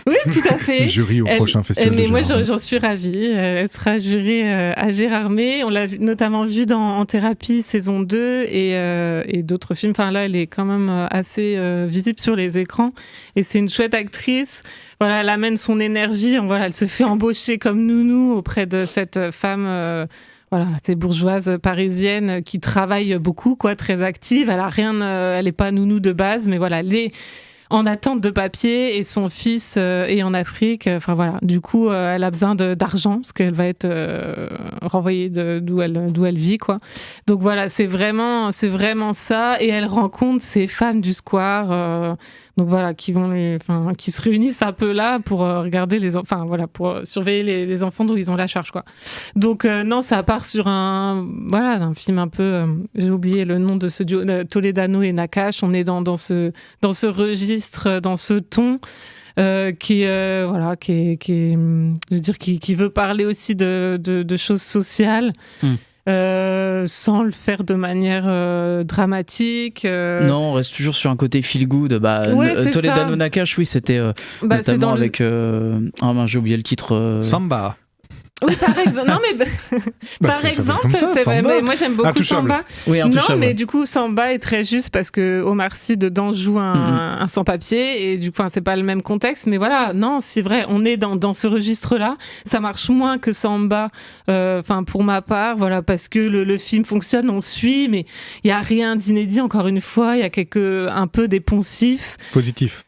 Oui, tout à fait. Jury au prochain festival de moi, Gérardmer. j'en suis ravie. Elle sera jurée à Gérardmer. On l'a notamment vue dans En Thérapie, saison 2 et d'autres films. Enfin, là, elle est quand même assez visible sur les écrans. Et c'est une chouette actrice. Voilà, elle amène son énergie. Elle se fait embaucher comme nounou auprès de cette femme... ces bourgeoises parisiennes qui travaillent beaucoup, quoi, très actives. Elle est pas nounou de base, mais voilà, elle est en attente de papier et son fils est en Afrique. Enfin voilà, du coup, elle a besoin d'argent parce qu'elle va être renvoyée d'où elle vit, quoi. Donc voilà, c'est vraiment ça. Et elle rencontre ces femmes du square. Donc voilà, qui se réunissent un peu là pour regarder pour surveiller les enfants dont ils ont la charge, quoi. Donc non, ça part sur un film un peu, j'ai oublié le nom de ce duo, Toledano et Nakache. On est dans ce registre, dans ce ton. Qui veut parler aussi de choses sociales. Sans le faire de manière dramatique. Non, on reste toujours sur un côté feel good. Toledano Nakache, oui, c'était notamment avec... j'ai oublié le titre. Samba. Oui, par exemple. Non, mais par exemple, c'est vrai. Mais moi, j'aime beaucoup Samba. Oui, non, mais du coup, Samba est très juste parce que Omar Sy dedans joue un sans-papier et du coup, c'est pas le même contexte. Mais voilà, non, c'est vrai. On est dans ce registre-là. Ça marche moins que Samba. Pour ma part, voilà, parce que le film fonctionne, on suit, mais il y a rien d'inédit. Encore une fois, il y a un peu des poncifs. Positif.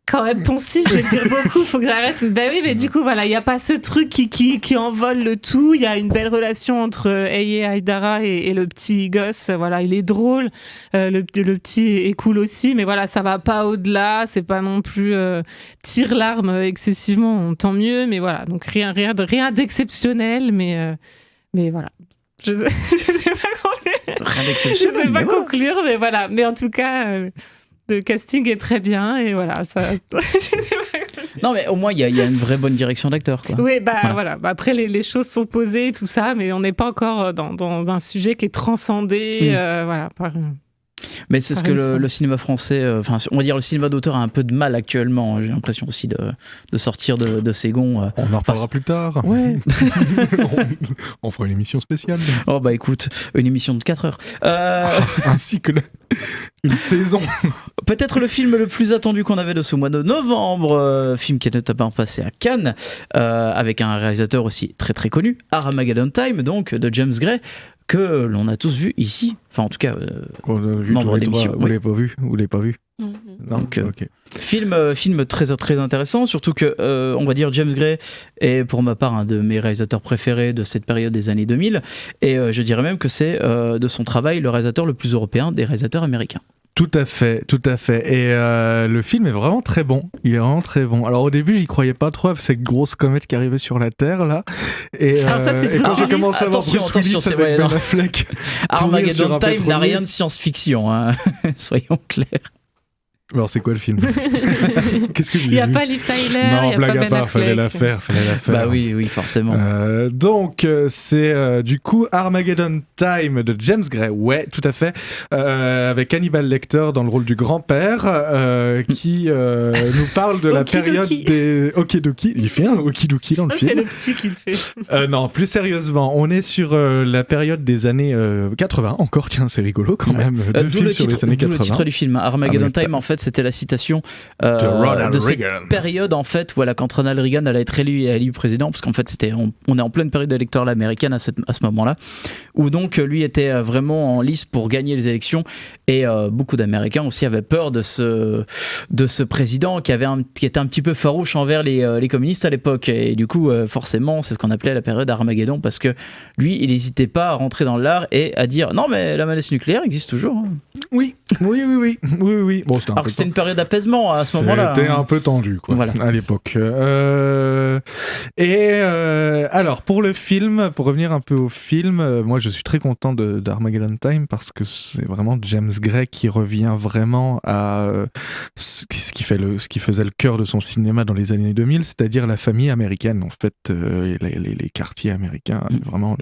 Quand même poncif, je vais dire beaucoup, faut que j'arrête. Oui, mais du coup, voilà, il n'y a pas ce truc qui envole le tout. Il y a une belle relation entre Eye Haïdara et le petit gosse. Voilà, il est drôle. Le petit est cool aussi, mais voilà, ça va pas au-delà. C'est pas non plus tire-larme excessivement, tant mieux. Mais voilà, donc rien d'exceptionnel, mais voilà. Je sais pas conclure, mais voilà. Mais en tout cas... le casting est très bien et voilà ça. Non mais au moins il y a une vraie bonne direction d'acteur, quoi. Oui, voilà. Après les choses sont posées et tout ça, mais on n'est pas encore dans un sujet qui est transcendé Mais c'est ce que le cinéma français, on va dire le cinéma d'auteur a un peu de mal actuellement. J'ai l'impression aussi de sortir de ses gonds. On en reparlera plus tard. Ouais. On fera une émission spéciale. Oh bah écoute, une émission de 4 heures. Un cycle, une saison. Peut-être le film le plus attendu qu'on avait de ce mois de novembre, film qui est notamment passé à Cannes, avec un réalisateur aussi très très connu, Armageddon Time, donc de James Gray, que l'on a tous vu ici, enfin en tout cas membre d'émission. Vous l'avez pas vu Mm-hmm. Non, donc ok. film très très intéressant, surtout que on va dire James Gray est pour ma part un de mes réalisateurs préférés de cette période des années 2000, et je dirais même que c'est de son travail le réalisateur le plus européen des réalisateurs américains. Tout à fait. Et le film est vraiment très bon. Il est vraiment très bon. Alors au début, j'y croyais pas trop avec cette grosse comète qui arrivait sur la Terre là. Et quand j'ai commencé à voir Bruce Willis avec Ben Affleck, Armageddon Time n'a rien de science-fiction, hein. Soyons clairs. Alors c'est quoi le film? Qu'est-ce que j'ai vu? Il n'y a pas Liv Tyler, non, il n'y a blague pas à Ben part, Affleck. fallait la faire. Bah oui, forcément. Donc c'est du coup Armageddon Time de James Gray, ouais, tout à fait, avec Hannibal Lecter dans le rôle du grand-père, qui nous parle de la période des Okidoki. Il fait un Okidoki dans le film. C'est le petit qui le fait. Non, plus sérieusement, on est sur la période des années 80. Encore, tiens, c'est rigolo quand même. Deux films sur les années 80. Le titre du film, Armageddon Time, en fait, c'était la citation de cette période en fait, voilà, quand Ronald Reagan allait être élu président, parce qu'en fait on est en pleine période électorale américaine à ce moment-là, où donc lui était vraiment en lice pour gagner les élections, et beaucoup d'Américains aussi avaient peur de ce président qui était un petit peu farouche envers les communistes à l'époque, et du coup forcément c'est ce qu'on appelait la période Armageddon, parce que lui il n'hésitait pas à rentrer dans l'art et à dire non mais la menace nucléaire existe toujours. Oui. Bon, alors que c'était une période d'apaisement à ce moment-là. C'était un peu tendu, quoi, voilà, à l'époque. Alors, pour le film, pour revenir un peu au film, moi je suis très content d'Armageddon Time parce que c'est vraiment James Gray qui revient vraiment à ce qui faisait le cœur de son cinéma dans les années 2000, c'est-à-dire la famille américaine, en fait, les quartiers américains, vraiment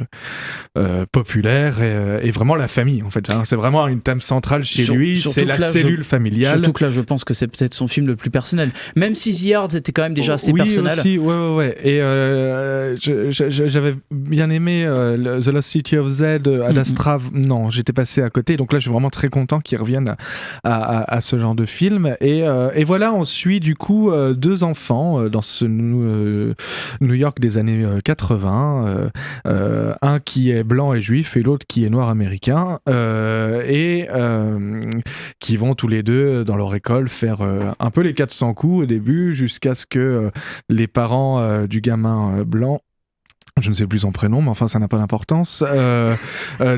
populaires, et vraiment la famille, en fait. Hein, c'est vraiment une thème centrale chez lui, c'est la cellule familiale. Surtout que là, je pense que c'est peut-être son film le plus personnel. Même si The Yard était quand même déjà assez personnel. Oui, aussi, ouais. Et j'avais bien aimé The Lost City of Z, Ad Astra. Non, j'étais passé à côté. Donc là, je suis vraiment très content qu'ils reviennent à ce genre de film. Et voilà, on suit du coup deux enfants dans ce New York des années 80. Un qui est blanc et juif et l'autre qui est noir américain. Et qui vont tous les deux dans leur école faire un peu les 400 coups au début, jusqu'à ce que les parents du gamin blanc, je ne sais plus son prénom, mais enfin ça n'a pas d'importance,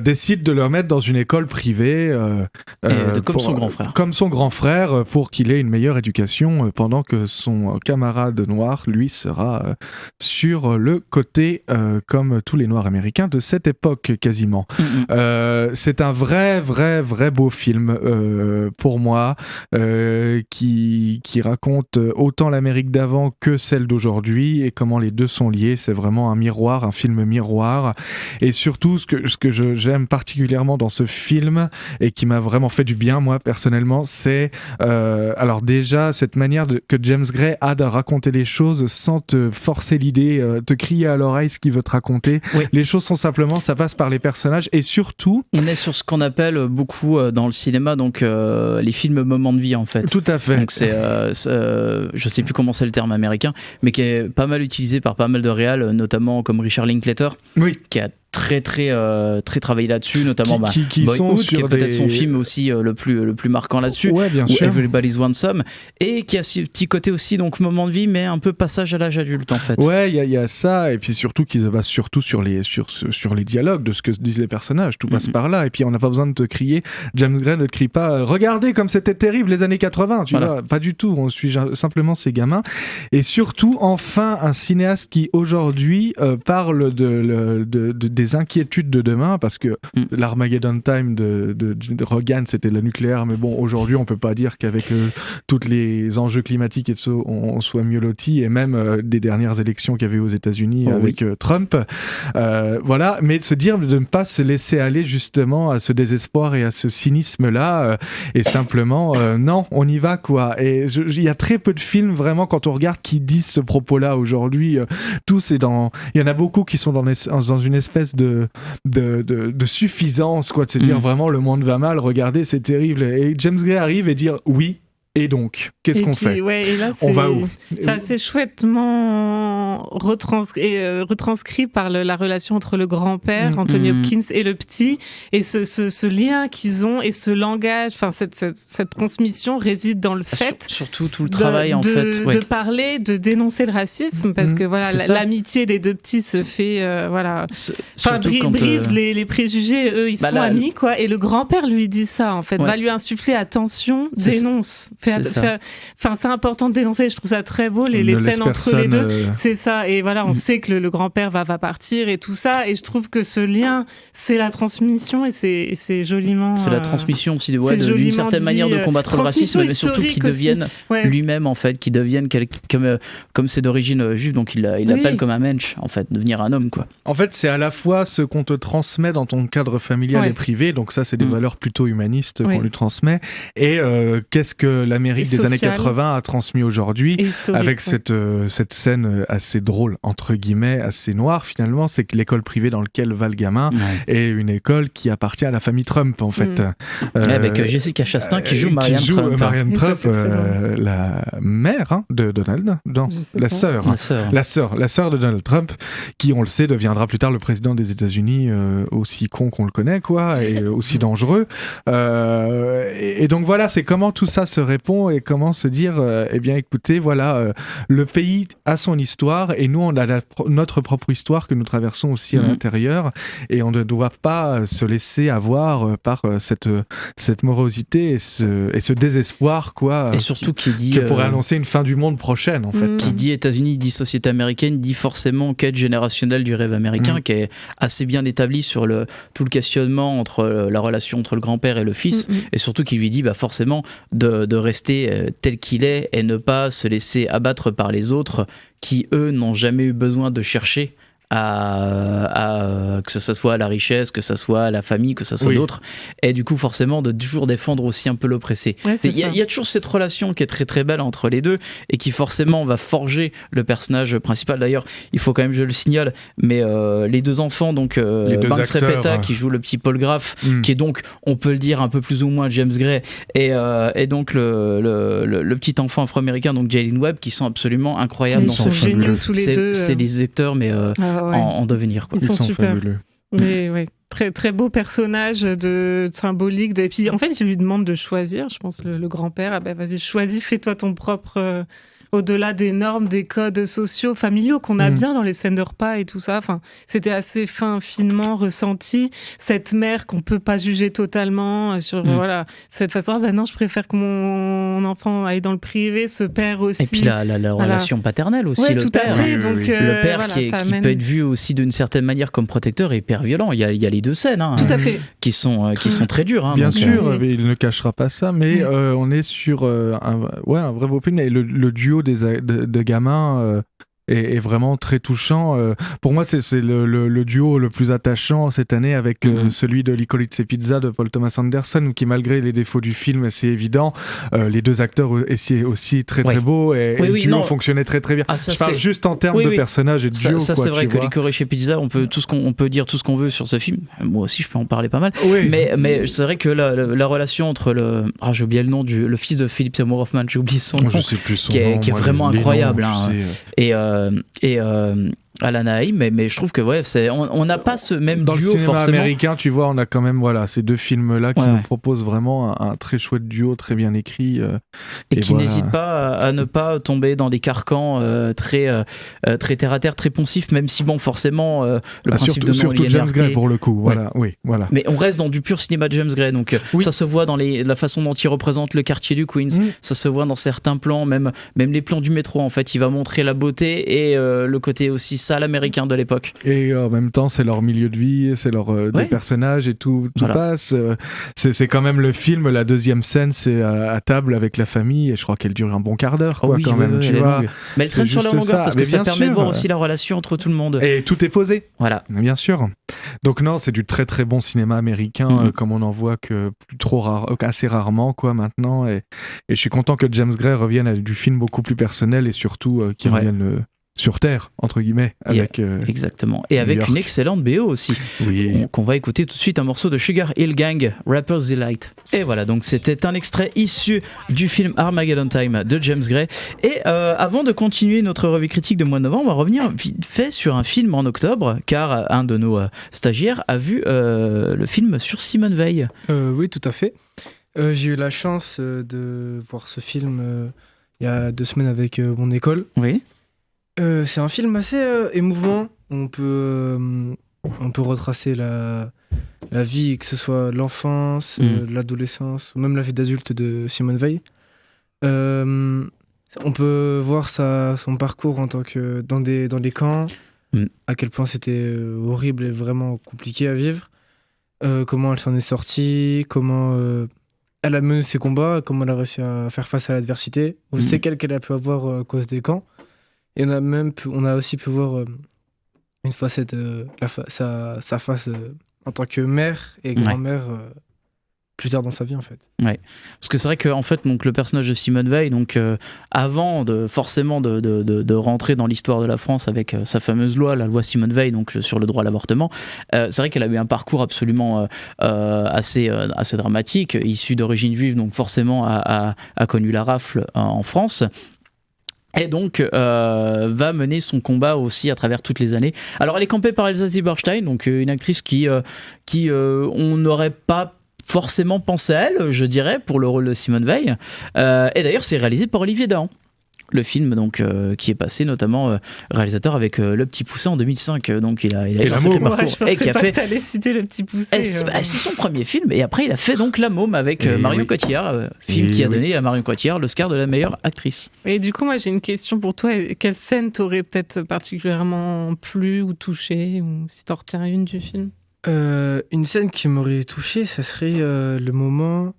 décide de le mettre dans une école privée comme son grand frère, pour qu'il ait une meilleure éducation, pendant que son camarade noir, lui, sera sur le côté, comme tous les noirs américains de cette époque quasiment. C'est un vrai beau film pour moi, qui raconte autant l'Amérique d'avant que celle d'aujourd'hui, et comment les deux sont liés. C'est vraiment un film miroir, et surtout ce que j'aime particulièrement dans ce film et qui m'a vraiment fait du bien moi personnellement, c'est alors déjà cette manière que James Gray a de raconter les choses sans te forcer l'idée, te crier à l'oreille ce qu'il veut te raconter. Oui. Les choses sont simplement, ça passe par les personnages, et surtout on est sur ce qu'on appelle beaucoup dans le cinéma donc les films moments de vie en fait. Tout à fait. Donc c'est je sais plus comment c'est le terme américain, mais qui est pas mal utilisé par pas mal de réals, notamment comme Richard Linklater, qui a très travaillé là-dessus, notamment Boyhood, qui est peut-être son film aussi le plus marquant là-dessus, ou Everybody's Lonesome, et qui a ce petit côté aussi donc moment de vie, mais un peu passage à l'âge adulte en fait. Ouais, il y a ça, et puis surtout qui se base surtout sur les dialogues de ce que disent les personnages, tout passe par là, et puis on n'a pas besoin de te crier. James Gray ne te crie pas regardez comme c'était terrible les années 80, tu vois, pas du tout, on suit simplement ces gamins, et surtout enfin un cinéaste qui aujourd'hui parle des inquiétudes de demain, parce que l'Armageddon Time de Reagan c'était le nucléaire, mais bon, aujourd'hui on peut pas dire qu'avec tous les enjeux climatiques et tout ça, on soit mieux lotis, et même des dernières élections qu'il y avait aux États-Unis avec Trump, voilà, mais se dire de ne pas se laisser aller justement à ce désespoir et à ce cynisme là, et simplement non, on y va quoi. Et il y a très peu de films vraiment quand on regarde qui disent ce propos là aujourd'hui, il y en a beaucoup qui sont dans une espèce de suffisance, quoi, de se dire vraiment le monde va mal, regardez c'est terrible, et James Gray arrive et dire oui, et donc qu'est-ce qu'on fait, et là, on va où? C'est assez chouettement retranscrit par la relation entre le grand-père Anthony Hopkins et le petit, et ce lien qu'ils ont, et ce langage, enfin cette transmission réside dans le fait surtout tout le travail de parler, de dénoncer le racisme, parce que voilà, l'amitié des deux petits se fait brise les préjugés, eux ils sont amis quoi, et le grand-père lui dit ça en fait, va lui insuffler attention, dénonce. C'est important de dénoncer, je trouve ça très beau, les scènes entre les deux, c'est ça, et voilà, on sait que le grand-père va partir et tout ça, et je trouve que ce lien, c'est la transmission, et c'est joliment... C'est la transmission aussi d'une certaine manière de combattre le racisme, mais surtout qu'il devienne lui-même, en fait, qu'il devienne comme c'est d'origine juive, donc il l'appelle comme un mensch, en fait, devenir un homme, quoi. En fait, c'est à la fois ce qu'on te transmet dans ton cadre familial et privé, donc ça, c'est des valeurs plutôt humanistes qu'on lui transmet, et qu'est-ce que l'Amérique des années 80 a transmis aujourd'hui, avec cette scène assez drôle, entre guillemets, assez noire finalement, c'est que l'école privée dans laquelle va le gamin est une école qui appartient à la famille Trump en fait. Avec Jessica Chastain qui joue Marianne Trump. Marianne Trump, la mère de Donald, la sœur de Donald Trump, qui on le sait deviendra plus tard le président des États-Unis, aussi con qu'on le connaît quoi, et aussi dangereux. Et donc voilà, c'est comment tout ça se répond et comment se dire, eh bien écoutez, voilà, le pays a son histoire et nous on a notre propre histoire que nous traversons aussi à l'intérieur, et on ne doit pas se laisser avoir par cette morosité et ce désespoir quoi. Et surtout qui pourrait annoncer une fin du monde prochaine en fait. Qui dit États-Unis dit société américaine dit forcément quête générationnelle du rêve américain qui est assez bien établi sur tout le questionnement entre la relation entre le grand-père et le fils, et surtout qui lui dit forcément de rester tel qu'il est et ne pas se laisser abattre par les autres qui eux n'ont jamais eu besoin de chercher que ça soit la richesse, que ça soit la famille, que ça soit d'autres, et du coup forcément de toujours défendre aussi un peu l'oppressé. Il y a toujours cette relation qui est très très belle entre les deux et qui forcément va forger le personnage principal. D'ailleurs, il faut quand même, je le signale, mais les deux enfants, donc Banks Repeta qui joue le petit Paul Graff, qui est donc, on peut le dire, un peu plus ou moins James Gray, et donc le petit enfant afro-américain, donc Jalen Webb, qui sont absolument incroyables dans ce film. Ils sont géniaux tous les deux. C'est des acteurs, mais en devenir quoi. Ils sont super fabuleux. Mais très très beau personnage symbolique et puis en fait il lui demande de choisir, je pense le grand-père, vas-y choisis, fais-toi ton propre au-delà des normes, des codes sociaux, familiaux qu'on a bien dans les scènes de repas et tout ça. Enfin, c'était assez finement ressenti. Cette mère qu'on peut pas juger totalement sur cette façon. Non, je préfère que mon enfant aille dans le privé. Ce père aussi. Et puis la relation paternelle aussi, le tout père. À fait. Donc, le père qui peut être vu aussi d'une certaine manière comme protecteur et hyper violent. Il y a les deux scènes tout à fait. qui sont très dures. Bien sûr, mais il ne cachera pas ça. Mais on est sur un vrai beau film. Et le duo de gamins est vraiment très touchant. Pour moi, c'est le duo le plus attachant cette année avec celui de Licorice Pizza de Paul Thomas Anderson, qui malgré les défauts du film, c'est évident, les deux acteurs étaient aussi très très beaux et le duo fonctionnait très très bien. Je parle juste en termes de personnages et de duo. Ça c'est vrai que Licorice Pizza, on peut dire tout ce qu'on veut sur ce film. Moi aussi, je peux en parler pas mal. Mais c'est vrai que la relation entre j'ai oublié le nom le fils de Philip Seymour Hoffman, j'ai oublié son nom, je sais plus son nom, qui est vraiment incroyable. Et Alan Haim, mais je trouve que on n'a pas ce même dans duo le cinéma forcément. Américain, tu vois, on a quand même ces deux films là qui nous proposent vraiment un très chouette duo, très bien écrit et qui n'hésite pas à ne pas tomber dans des carcans très terre à terre, très poncifs, même si forcément le principe de surtout James Gray pour le coup, voilà. Mais on reste dans du pur cinéma de James Gray, donc ça se voit dans la façon dont il représente le quartier du Queens, ça se voit dans certains plans, même les plans du métro. En fait, il va montrer la beauté et le côté aussi sale américain de l'époque. Et en même temps, c'est leur milieu de vie, c'est leur des personnages et tout passe. C'est quand même le film, la deuxième scène, c'est à table avec la famille et je crois qu'elle dure un bon quart d'heure, quand même. Tu vois. Mais elle traîne sur la longueur parce que ça permet de voir aussi la relation entre tout le monde. Et tout est posé. Voilà. Bien sûr. Donc non, c'est du très très bon cinéma américain, comme on en voit que assez rarement maintenant. Et je suis content que James Gray revienne à du film beaucoup plus personnel et surtout qu'il revienne sur Terre, entre guillemets. Exactement. Et avec une excellente BO aussi. Qu'on va écouter tout de suite un morceau de Sugar Hill Gang, Rapper's Delight. Et voilà, donc c'était un extrait issu du film Armageddon Time de James Gray. Et avant de continuer notre revue critique de mois de novembre, on va revenir vite fait sur un film en octobre, car un de nos stagiaires a vu le film sur Simone Veil. Oui, tout à fait. J'ai eu la chance de voir ce film il y a 2 semaines avec mon école. Oui. C'est un film assez émouvant. On peut retracer la vie, que ce soit l'enfance, l'adolescence, ou même la vie d'adulte de Simone Veil. On peut voir son parcours en tant que dans des camps, à quel point c'était horrible et vraiment compliqué à vivre. Comment elle s'en est sortie, comment elle a mené ses combats, comment elle a réussi à faire face à l'adversité, ou les séquelles qu'elle a pu avoir à cause des camps. Et on a aussi pu voir une facette sa face en tant que mère et grand-mère plus tard dans sa vie en fait. Ouais, parce que c'est vrai que en fait donc le personnage de Simone Veil, donc avant de rentrer dans l'histoire de la France avec sa fameuse loi, la loi Simone Veil, donc sur le droit à l'avortement, c'est vrai qu'elle a eu un parcours absolument assez dramatique, issue d'origine juive, donc forcément a connu la rafle en France. Et donc va mener son combat aussi à travers toutes les années. Alors elle est campée par Elsa Zilberstein, donc une actrice qui on n'aurait pas forcément pensé à elle, je dirais, pour le rôle de Simone Veil. Et d'ailleurs, c'est réalisé par Olivier Dahan. Le film donc qui est passé notamment réalisateur avec Le Petit Poucet en 2005, donc il a eu un sacré parcours. Je pensais pas que t'allais citer Le Petit Poucet. C'est son premier film, et après il a fait donc La Môme avec Marion Cotillard, film qui a donné à Marion Cotillard l'Oscar de la meilleure actrice. Et du coup, moi j'ai une question pour toi. Quelle scène t'aurait peut-être particulièrement plu ou touché, ou si t'en retiens une du film? Une scène qui m'aurait touché, ça serait le moment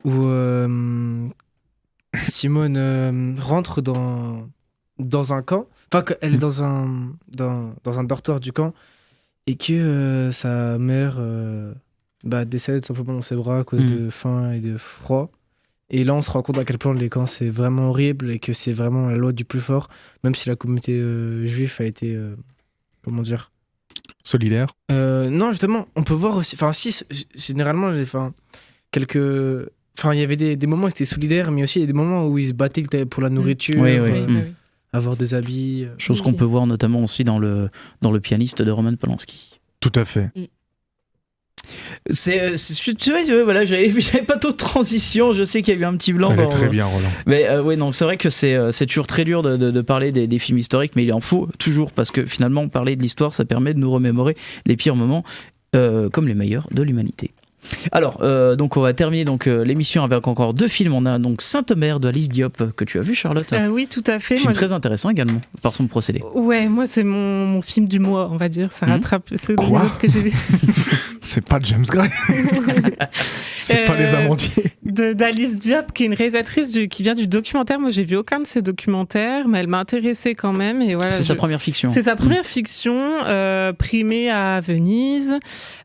où Simone rentre dans un camp, enfin qu'elle est dans un dortoir du camp, et que sa mère décède simplement dans ses bras à cause de faim et de froid. Et là on se rend compte à quel point les camps c'est vraiment horrible et que c'est vraiment la loi du plus fort, même si la communauté juive a été solidaire. Non, justement, on peut voir aussi. Enfin, si, généralement, il y avait des moments où c'était solidaire, mais aussi il y a des moments où ils se battaient pour la nourriture, avoir des habits. Chose qu'on peut voir notamment aussi dans le Pianiste de Roman Polanski. Tout à fait. Voilà, j'avais pas trop de transition. Je sais qu'il y a eu un petit blanc. Elle est très bien, Roland. Mais c'est vrai que c'est toujours très dur de parler des films historiques, mais il en faut toujours, parce que finalement parler de l'histoire, ça permet de nous remémorer les pires moments, comme les meilleurs de l'humanité. Alors, donc on va terminer l'émission avec encore 2 films. On a donc Saint-Omer de Alice Diop, que tu as vu, Charlotte. Oui, tout à fait. Film très intéressant également, par son procédé. Ouais, moi c'est mon film du mois, on va dire. Ça rattrape ceux des autres que j'ai vus. C'est pas James Gray. C'est pas Les Amandiers. D'Alice Diop, qui est une réalisatrice qui vient du documentaire. Moi, j'ai vu aucun de ses documentaires, mais elle m'a intéressée quand même. Et voilà, c'est sa première fiction. C'est sa première fiction, primée à Venise.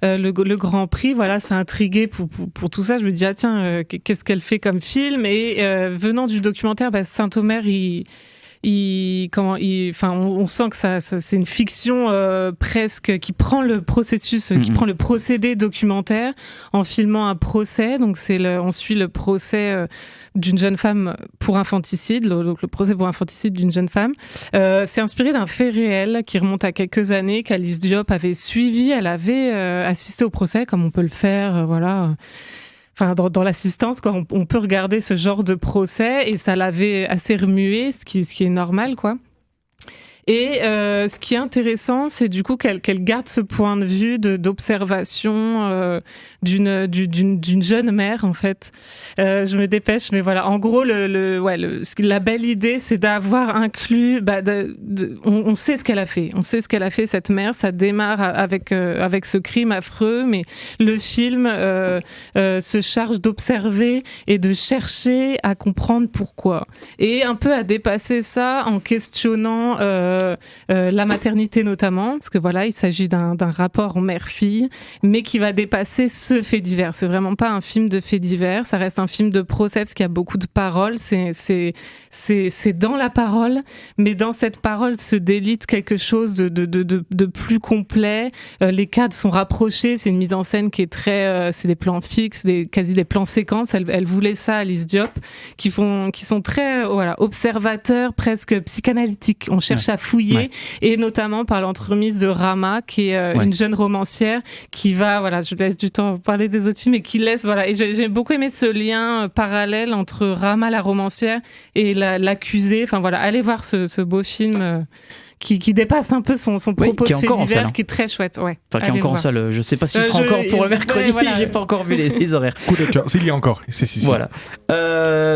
Le Grand Prix, voilà, c'est intriguée pour tout ça. Je me dis, tiens, qu'est-ce qu'elle fait comme film? Et venant du documentaire, Saint-Omer, on sent que ça c'est une fiction presque qui prend le processus, qui prend le procédé documentaire en filmant un procès. Donc on suit le procès d'une jeune femme pour infanticide, donc le procès pour infanticide d'une jeune femme. C'est inspiré d'un fait réel qui remonte à quelques années, qu'Alice Diop avait suivi. Elle avait assisté au procès, comme on peut le faire, Enfin, dans l'assistance, quoi, on peut regarder ce genre de procès, et ça l'avait assez remué, ce qui est normal, quoi. Et ce qui est intéressant, c'est du coup qu'elle garde ce point de vue d'observation d'une jeune mère, en fait. Je me dépêche, mais voilà. En gros, la belle idée, c'est d'avoir inclus. On sait ce qu'elle a fait. On sait ce qu'elle a fait, cette mère. Ça démarre avec ce crime affreux, mais le film se charge d'observer et de chercher à comprendre pourquoi. Et un peu à dépasser ça en questionnant la maternité notamment, parce que voilà, il s'agit d'un rapport mère-fille, mais qui va dépasser ce fait divers. C'est vraiment pas un film de fait divers, ça reste un film de procès, parce qu'il y a beaucoup de paroles, c'est dans la parole, mais dans cette parole se délite quelque chose de plus complet. Les cadres sont rapprochés, c'est une mise en scène qui est très... c'est des plans fixes, quasi des plans séquences. Elle voulait ça, Alice Diop, qui sont très observateurs, presque psychanalytiques. On cherche à fouiller, et notamment par l'entremise de Rama, qui est une jeune romancière qui va, je laisse du temps pour parler des autres films, et qui laisse, et j'ai beaucoup aimé ce lien parallèle entre Rama, la romancière, et l'accusée. Enfin voilà, allez voir ce beau film qui dépasse un peu son propos de fait divers, qui est très chouette. Ouais. Enfin, qui est encore en salle. Je sais pas s'il sera encore pour le mercredi. J'ai pas encore vu les horaires. Coup de cœur. S'il y a encore. Si. Voilà.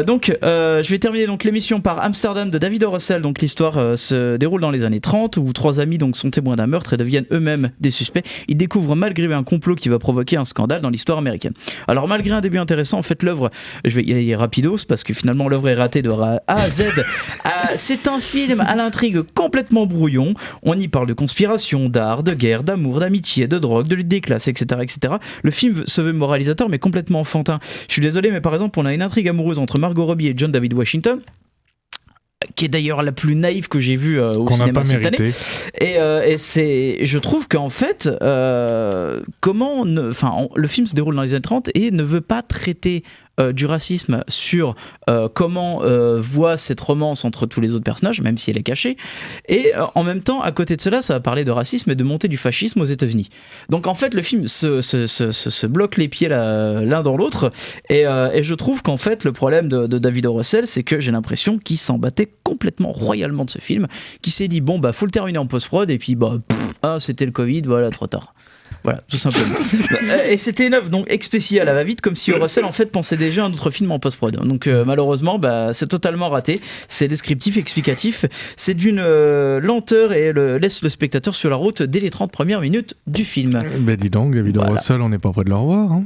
Donc, je vais terminer l'émission par Amsterdam de David O. Russell. Donc, l'histoire se déroule dans les années 30, où 3 amis sont témoins d'un meurtre et deviennent eux-mêmes des suspects. Ils découvrent malgré un complot qui va provoquer un scandale dans l'histoire américaine. Alors, malgré un début intéressant, en fait, l'œuvre, je vais y aller rapidos, parce que finalement, l'œuvre est ratée de A à Z. C'est un film à l'intrigue complètement brouillon. On y parle de conspiration, d'art, de guerre, d'amour, d'amitié, de drogue, de lutte des classes, etc., etc. Le film se veut moralisateur, mais complètement enfantin. Je suis désolé, mais par exemple, on a une intrigue amoureuse entre Margot Robbie et John David Washington, qui est d'ailleurs la plus naïve que j'ai vue au cinéma cette année. Et je trouve qu'en fait, le film se déroule dans les années 30 et ne veut pas traiter du racisme sur comment voit cette romance entre tous les autres personnages, même si elle est cachée. Et en même temps, à côté de cela, ça va parler de racisme et de montée du fascisme aux États-Unis. Donc en fait, le film se bloque les pieds l'un dans l'autre. Et je trouve qu'en fait, le problème de David O. Russell, c'est que j'ai l'impression qu'il s'en battait complètement royalement de ce film, qu'il s'est dit bon bah faut le terminer en post-prod et puis c'était le Covid, voilà, trop tard. Voilà, tout simplement. Et c'était une œuvre donc expédiée à la va-vite, comme si Russell en fait pensait déjà à un autre film en post-prod. Donc malheureusement, c'est totalement raté. C'est descriptif, explicatif. C'est d'une lenteur et laisse le spectateur sur la route dès les 30 premières minutes du film. Dis donc, David Russell, on n'est pas près de le revoir. Hein.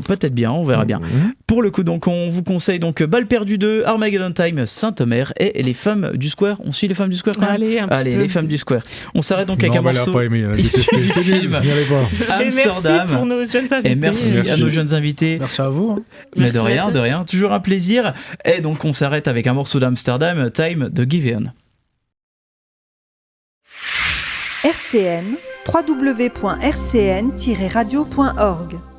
Peut-être bien, on verra bien. Pour le coup, donc, on vous conseille donc Balle perdue 2, Armageddon Time, Saint-Omer et Les Femmes du Square. On suit Les Femmes du Square quand même ? Allez, Les Femmes du Square. On s'arrête donc avec un morceau. Elle a pas aimé, elle a détesté. Du film. Amsterdam. Et merci pour nos jeunes invités. Et merci à nos jeunes invités. Merci à vous. Mais de rien. Toujours un plaisir. Et donc on s'arrête avec un morceau d'Amsterdam, Time de Giveon. RCN, www.rcn-radio.org